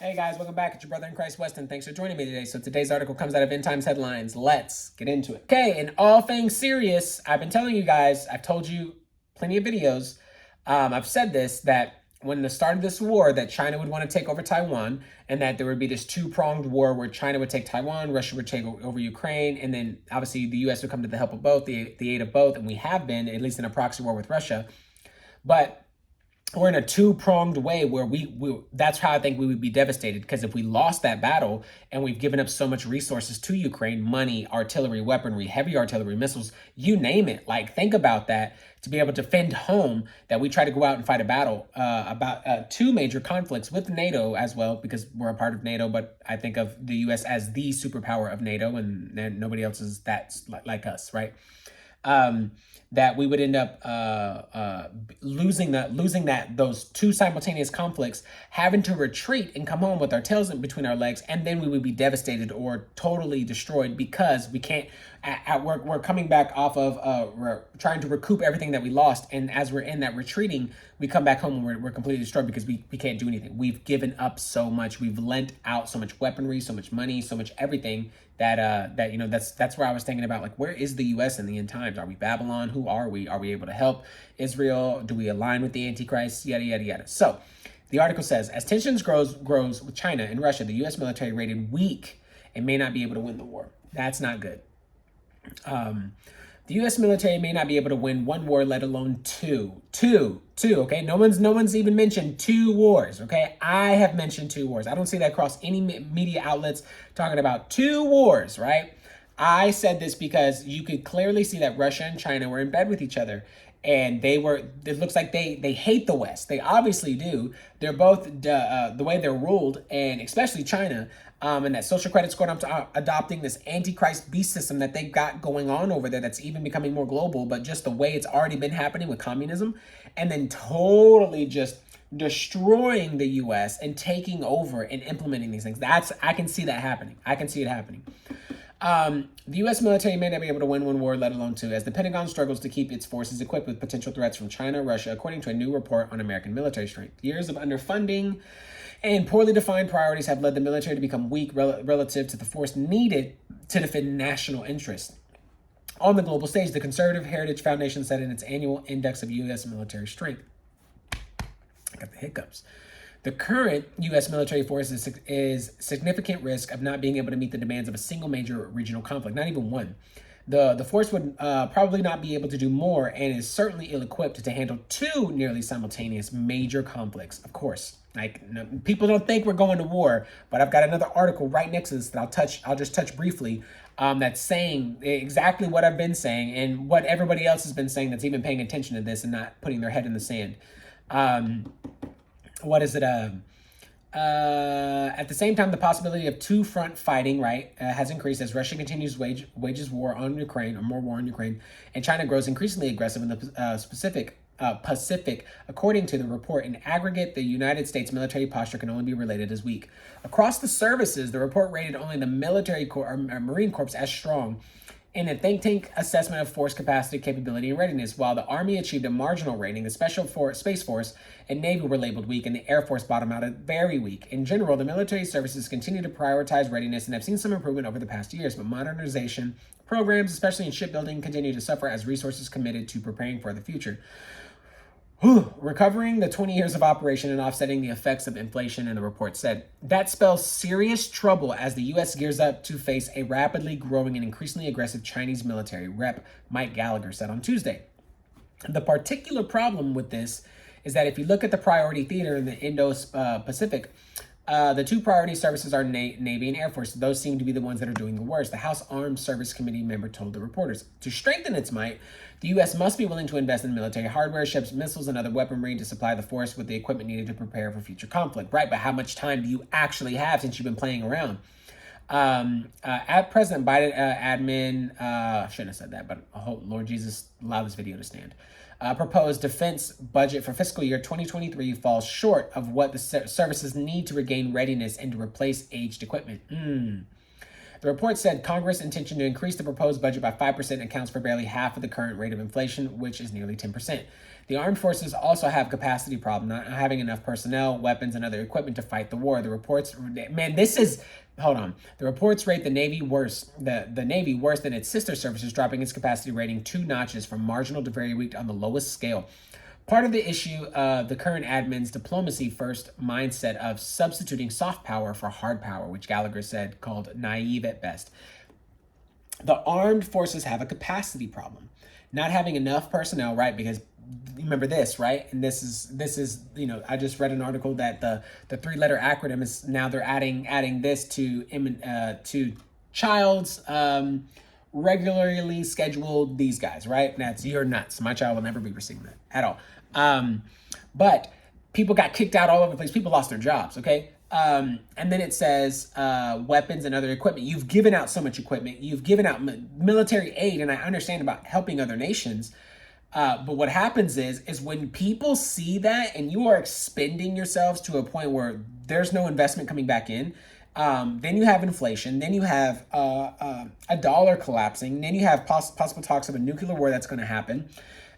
Hey guys, welcome back. It's your brother in Christ, Weston. Thanks for joining me today. So today's article comes out of End Times Headlines. Let's get into it. Okay, in all things serious, I've been telling you guys, I've told you plenty of videos. I've said this, that when the start of this war, that China would want to take over Taiwan, and that there would be this two-pronged war where China would take Taiwan, Russia would take over Ukraine, and then obviously the U.S. would come to the help of both, the aid of both, and we have been, at least in a proxy war with Russia. But we're in a two-pronged way where we that's how I think we would be devastated, because if we lost that battle and we've given up so much resources to Ukraine, money, artillery, weaponry, heavy artillery, missiles, you name it, like think about that, to be able to fend home, that we try to go out and fight a battle about two major conflicts with NATO as well, because we're a part of NATO, but I think of the US as the superpower of NATO, and nobody else is that like us, right? That we would end up losing those two simultaneous conflicts, having to retreat and come home with our tails in between our legs, and then we would be devastated or totally destroyed, because we can't. We're coming back off of we're trying to recoup everything that we lost, and as we're in that retreating, we come back home and we're completely destroyed because we can't do anything. We've given up so much. We've lent out so much weaponry, so much money, so much everything, that that's where I was thinking about, like, where is the U.S. in the end times? Are we Babylon? Who are we? Are we able to help Israel? Do we align with the Antichrist? Yada yada yada. So the article says, as tensions grows with China and Russia, the U.S. military rated weak and may not be able to win the war. That's not good. The U.S. military may not be able to win one war, let alone two. Okay, no one's even mentioned two wars. Okay, I have mentioned two wars. I don't see that across any media outlets talking about two wars. Right? I said this because you could clearly see that Russia and China were in bed with each other, and it looks like they hate the West. They obviously do. They're both the way they're ruled, and especially China, and that social credit score, adopting this antichrist beast system that they've got going on over there, that's even becoming more global, but just the way it's already been happening with communism, and then totally just destroying the US and taking over and implementing these things. I can see that happening. I can see it happening. The U.S. military may not be able to win one war, let alone two, as the Pentagon struggles to keep its forces equipped with potential threats from China or Russia, according to a new report on American military strength. Years of underfunding and poorly defined priorities have led the military to become weak relative to the force needed to defend national interests. On the global stage, the Conservative Heritage Foundation said in its annual index of U.S. military strength. I got the hiccups. The current U.S. military force is significant risk of not being able to meet the demands of a single major regional conflict, not even one. The force would probably not be able to do more, and is certainly ill-equipped to handle two nearly simultaneous major conflicts. Of course, people don't think we're going to war, but I've got another article right next to this that I'll just touch briefly. That's saying exactly what I've been saying and what everybody else has been saying that's even paying attention to this and not putting their head in the sand. What is it? At the same time, the possibility of two-front fighting, has increased as Russia continues wages war on Ukraine, or more war on Ukraine, and China grows increasingly aggressive in the Pacific. According to the report, in aggregate, the United States military posture can only be related as weak. Across the services, the report rated only the military corps, or Marine Corps, as strong in a think tank assessment of force capacity, capability, and readiness. While the Army achieved a marginal rating, the Space Force and Navy were labeled weak, and the Air Force bottomed out at very weak. In general, the military services continue to prioritize readiness and have seen some improvement over the past years, but modernization programs, especially in shipbuilding, continue to suffer as resources committed to preparing for the future. Recovering the 20 years of operation and offsetting the effects of inflation, and the report said. That spells serious trouble as the U.S. gears up to face a rapidly growing and increasingly aggressive Chinese military, Rep. Mike Gallagher said on Tuesday. The particular problem with this is that if you look at the priority theater in the Indo-Pacific, the two priority services are Navy and Air Force. Those seem to be the ones that are doing the worst. The House Armed Service Committee member told the reporters. To strengthen its might, the U.S. must be willing to invest in military hardware, ships, missiles, and other weaponry to supply the force with the equipment needed to prepare for future conflict. Right, but how much time do you actually have since you've been playing around? At President Biden admin, shouldn't have said that, but I hope Lord Jesus allow this video to stand. Proposed defense budget for fiscal year 2023 falls short of what the services need to regain readiness and to replace aged equipment. The report said Congress' intention to increase the proposed budget by 5% accounts for barely half of the current rate of inflation, which is nearly 10%. The armed forces also have capacity problem, not having enough personnel, weapons, and other equipment to fight the war. The reports, man, this is, hold on. The reports rate the Navy worse, the Navy worse than its sister services, dropping its capacity rating 2 notches from marginal to very weak on the lowest scale. Part of the issue of the current admin's diplomacy first mindset of substituting soft power for hard power, which Gallagher said called naive at best. The armed forces have a capacity problem, not having enough personnel, right? Because remember this, right? And this is I just read an article that the 3-letter acronym is now they're adding this to child's regularly scheduled these guys, right? And that's you're nuts. My child will never be receiving that at all. But people got kicked out all over the place. People lost their jobs. Okay. And then it says weapons and other equipment. You've given out so much equipment. You've given out military aid, and I understand about helping other nations. But what happens is when people see that and you are expending yourselves to a point where there's no investment coming back in, then you have inflation, then you have a dollar collapsing, then you have possible talks of a nuclear war that's going to happen.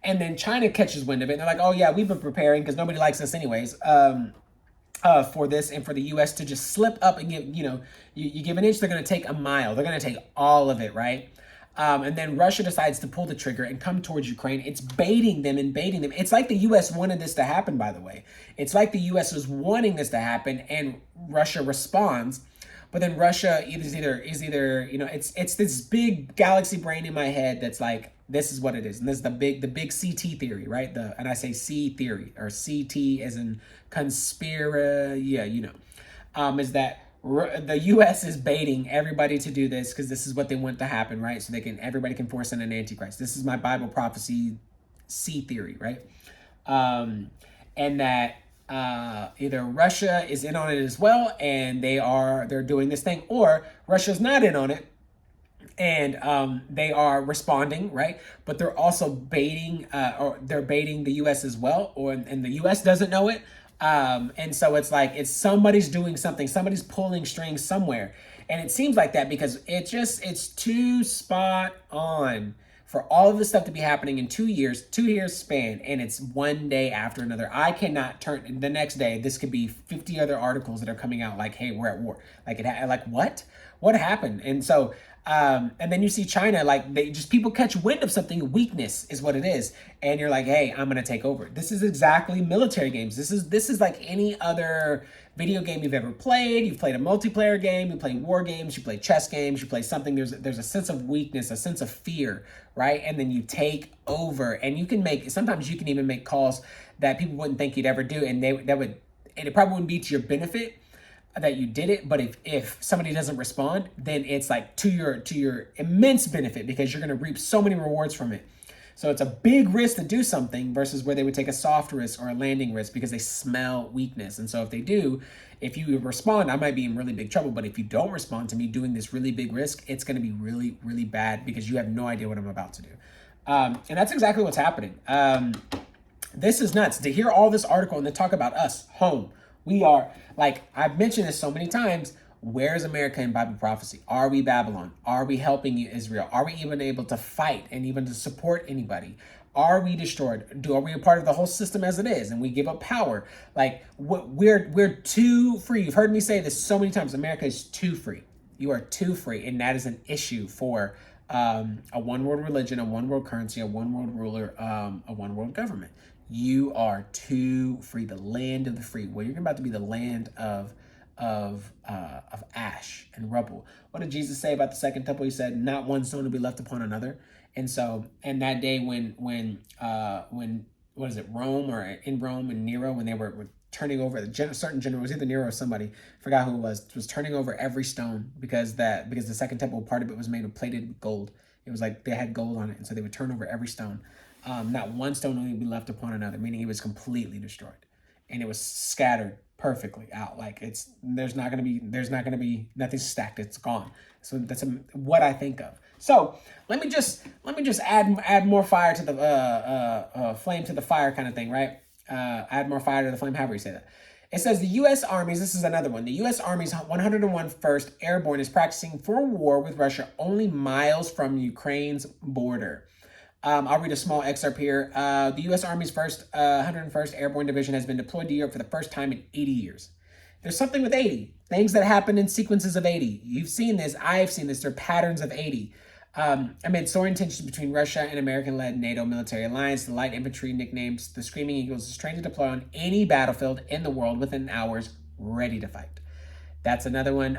And then China catches wind of it. And they're like, oh, yeah, we've been preparing because nobody likes us anyways for this and for the U.S. to just slip up and give, you give an inch, they're going to take a mile. They're going to take all of it, right? And then Russia decides to pull the trigger and come towards Ukraine. It's baiting them. It's like the U.S. wanted this to happen, by the way. It's like the U.S. was wanting this to happen and Russia responds. But then Russia is either it's this big galaxy brain in my head that's like, this is what it is. And this is the big CT theory, right? And I say C theory or CT as in conspira. Yeah, is that the U.S. is baiting everybody to do this because this is what they want to happen, right? So everybody can force in an antichrist. This is my Bible prophecy C theory, right? And that either Russia is in on it as well, and they're doing this thing, or Russia's not in on it, and they are responding, right? But they're also baiting, or they're baiting the U.S. as well, and the U.S. doesn't know it. And so it's like somebody's doing something, somebody's pulling strings somewhere, and it seems like that because it's too spot on for all of this stuff to be happening in 2 years span, and it's one day after another. I cannot turn the next day. This could be 50 other articles that are coming out like, hey, we're at war. Like what happened? And so, and then you see China, like people catch wind of something. Weakness is what it is. And you're like, hey, I'm going to take over. This is exactly military games. This is like any other video game you've ever played. You've played a multiplayer game, you play war games, you play chess games, you play something. There's a sense of weakness, a sense of fear, right? And then you take over, and sometimes you can even make calls that people wouldn't think you'd ever do. And it probably wouldn't be to your benefit that you did it, but if somebody doesn't respond, then it's like to your immense benefit because you're going to reap so many rewards from it. So it's a big risk to do something versus where they would take a soft risk or a landing risk because they smell weakness. And so if you respond, I might be in really big trouble. But if you don't respond to me doing this really big risk, it's going to be really, really bad because you have no idea what I'm about to do. And that's exactly what's happening. This is nuts to hear all this article and then talk about us home. We are, like, I've mentioned this so many times. Where is America in Bible prophecy? Are we Babylon? Are we helping Israel? Are we even able to fight and even to support anybody? Are we destroyed? Are we a part of the whole system as it is? And we give up power? Like, we're too free. You've heard me say this so many times. America is too free. You are too free. And that is an issue for a one world religion, a one world currency, a one world ruler, a one world government. You are too free. The land of the free. Well, you're about to be the land of ash and rubble. What did Jesus say about the second temple? He said, "Not one stone will be left upon another." And so, and that day when what is it, Rome or in Rome and Nero, when they were turning over certain general, it was either Nero or somebody, forgot who it was turning over every stone because the second temple, part of it was made of plated gold. It was like they had gold on it, and so they would turn over every stone. Not one stone will be left upon another, meaning it was completely destroyed, and it was scattered perfectly out. Like there's not going to be nothing stacked. It's gone. So that's what I think of. So let me just add more fire to the flame to the fire kind of thing, right? Add more fire to the flame. However you say that. It says the U.S. Army's, this is another one, the U.S. Army's 101st Airborne is practicing for war with Russia only miles from Ukraine's border. I'll read a small excerpt here. The U.S. Army's 101st Airborne Division has been deployed to Europe for the first time in 80 years. There's something with 80. Things that happen in sequences of 80. You've seen this. I've seen this. There are patterns of 80. Amid soaring tensions between Russia and American-led NATO military alliance, the light infantry, nicknamed the Screaming Eagles, is trained to deploy on any battlefield in the world within hours, ready to fight. That's another one.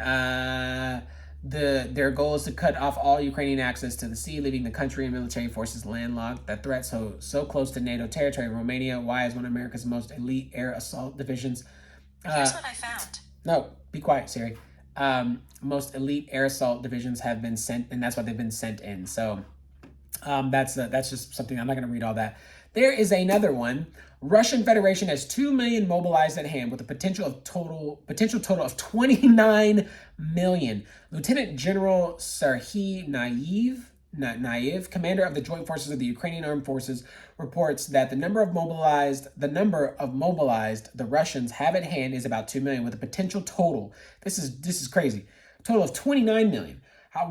Their goal is to cut off all Ukrainian access to the sea, leaving the country and military forces landlocked. That threat so close to NATO territory. Romania, why is one of America's most elite air assault divisions? Here's what I found. No, be quiet, Siri. Most elite air assault divisions have been sent, and that's why they've been sent in. So that's just something. I'm not going to read all that. There is another one. Russian Federation has 2 million mobilized at hand with a potential total of 29 million. Lieutenant General Serhiy Naiv, commander of the Joint Forces of the Ukrainian Armed Forces, reports that the number of mobilized the Russians have at hand is about 2 million with a potential total. This is crazy. Total of 29 million.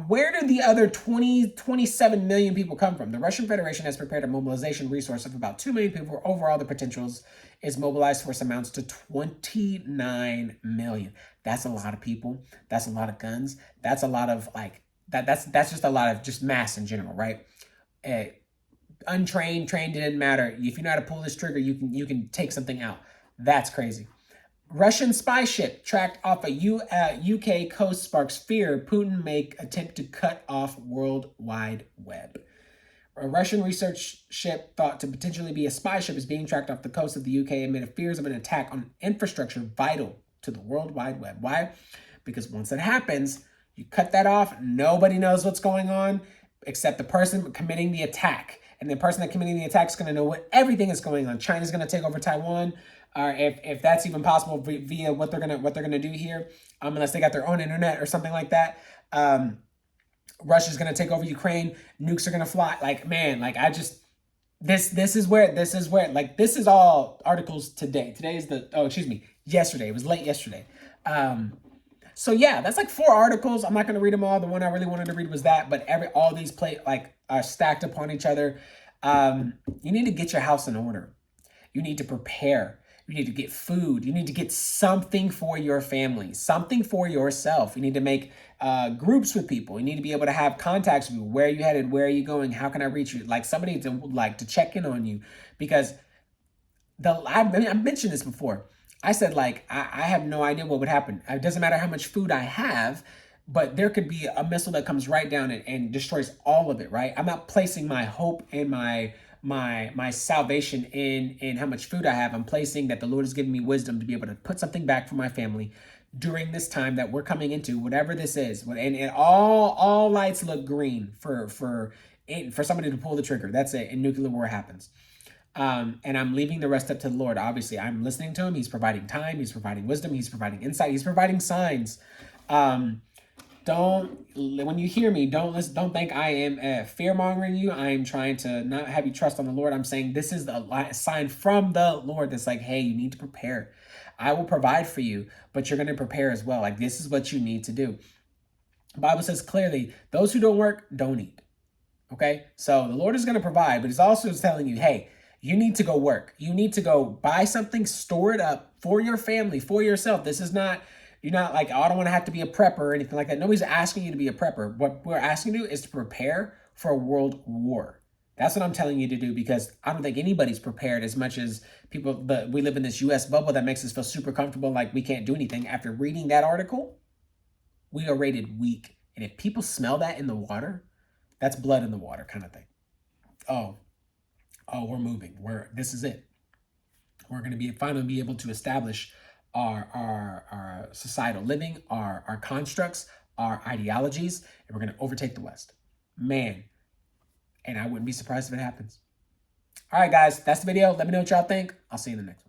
Where did the other 27 million people come from? The Russian Federation has prepared a mobilization resource of about 2 million people. Overall, the potential is mobilized force amounts to 29 million. That's a lot of people. That's a lot of guns. That's a lot of that's just a lot of just mass in general, right? Untrained, trained, it didn't matter. If you know how to pull this trigger, you can take something out. That's crazy. Russian spy ship tracked off a UK coast sparks fear Putin may attempt to cut off World Wide Web. A Russian research ship thought to potentially be a spy ship is being tracked off the coast of the UK amid fears of an attack on infrastructure vital to the World Wide Web. Why? Because once it happens, you cut that off, nobody knows what's going on except the person committing the attack. And the person that committing the attack is going to know what everything is going on. China's going to take over Taiwan. Or if that's even possible via what they're gonna do here, unless they got their own internet or something like that. Russia's gonna take over Ukraine. Nukes are gonna fly. This is where this is all articles today. Yesterday. It was late yesterday. So yeah, that's like 4 articles. I'm not gonna read them all. The one I really wanted to read was that, but all these are stacked upon each other. You need to get your house in order. You need to prepare. You need to get food. You need to get something for your family, something for yourself. You need to make groups with people. You need to be able to have contacts with you. Where are you headed? Where are you going? How can I reach you? Like somebody to check in on you, because I mentioned this before. I said I have no idea what would happen. It doesn't matter how much food I have, but there could be a missile that comes right down and destroys all of it. Right? I'm not placing my hope and my salvation in how much food I have. I'm placing that the Lord has given me wisdom to be able to put something back for my family during this time that we're coming into, whatever this is. And all lights look green for somebody to pull the trigger. That's it. And nuclear war happens. And I'm leaving the rest up to the Lord. Obviously, I'm listening to him. He's providing time. He's providing wisdom. He's providing insight. He's providing signs. When you hear me, don't think I am fear-mongering you. I am trying to not have you trust on the Lord. I'm saying this is a sign from the Lord that's like, hey, you need to prepare. I will provide for you, but you're going to prepare as well. Like, this is what you need to do. The Bible says clearly, those who don't work, don't eat. Okay? So the Lord is going to provide, but he's also telling you, hey, you need to go work. You need to go buy something, store it up for your family, for yourself. This is not... You're not like, oh, I don't want to have to be a prepper or anything like that. Nobody's asking you to be a prepper. What we're asking you to do is to prepare for a world war. That's what I'm telling you to do, because I don't think anybody's prepared as much as people. But we live in this U.S. bubble that makes us feel super comfortable, like we can't do anything. After reading that article, we are rated weak. And if people smell that in the water, that's blood in the water kind of thing. Oh, we're moving. This is it. We're going to finally be able to establish our societal living, our constructs, our ideologies, and we're going to overtake the West. Man, and I wouldn't be surprised if it happens. All right, guys, that's the video. Let me know what y'all think. I'll see you in the next one.